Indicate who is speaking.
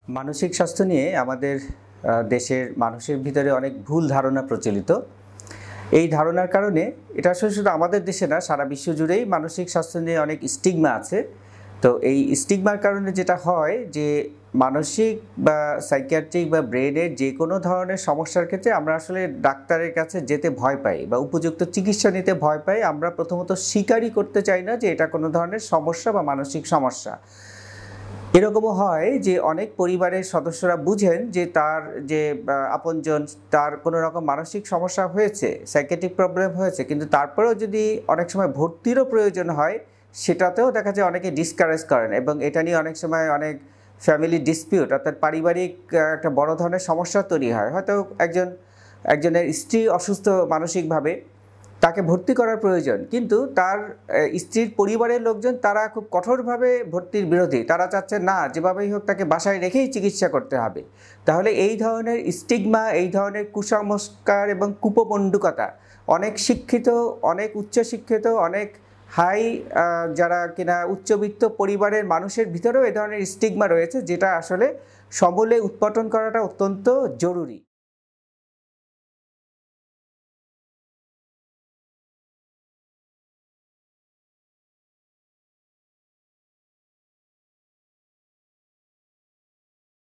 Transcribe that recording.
Speaker 1: মানসিক স্বাস্থ্য নিয়ে আমাদের দেশের মানুষের ভিতরে অনেক ভুল ধারণা প্রচলিত। এই ধারণার কারণে এটা আসলে শুধু আমাদের দেশে না, সারা বিশ্ব জুড়েই মানসিক স্বাস্থ্য নিয়ে অনেক স্টিগমা আছে। তো এই স্টিগমার কারণে যেটা হয় যে মানসিক বা সাইকিয়াট্রিক বা ব্রেনের যে কোনো ধরনের সমস্যার ক্ষেত্রে আমরা আসলে ডাক্তারের কাছে যেতে ভয় পাই বা উপযুক্ত চিকিৎসা নিতে ভয় পাই। আমরা প্রথমত স্বীকারই করতে চাই না যে এটা কোনো ধরনের সমস্যা বা মানসিক সমস্যা। এরকমও হয় যে অনেক পরিবারের সদস্যরা বুঝেন যে তার যে আপনজন তার কোনো রকম মানসিক সমস্যা হয়েছে, সাইকিয়াট্রিক প্রবলেম হয়েছে, কিন্তু তারপরেও যদি অনেক সময় ভর্তিরও প্রয়োজন হয়, সেটাতেও দেখা যায় অনেকে ডিসকারেজ করেন এবং এটা নিয়ে অনেক সময় অনেক ফ্যামিলি ডিসপিউট অর্থাৎ পারিবারিক একটা বড় ধরনের সমস্যা তৈরি হয়। হয়তো একজনের স্ত্রী অসুস্থ মানসিকভাবে, তাকে ভর্তি করার প্রয়োজন, কিন্তু তার স্ত্রীর পরিবারের লোকজন তারা খুব কঠোরভাবে ভর্তির বিরোধী। তারা চাচ্ছে না, যেভাবেই হোক তাকে বাসায় রেখেই চিকিৎসা করতে হবে। তাহলে এই ধরনের স্টিগমা, এই ধরনের কুসংস্কার এবং কুপমণ্ডুকতা অনেক শিক্ষিত, অনেক উচ্চশিক্ষিত, অনেক হাই যারা কিনা উচ্চবিত্ত পরিবারের মানুষের ভিতরেও এই ধরনের স্টিগমা রয়েছে, যেটা আসলে সমূলে উৎপাটন করাটা অত্যন্ত জরুরি।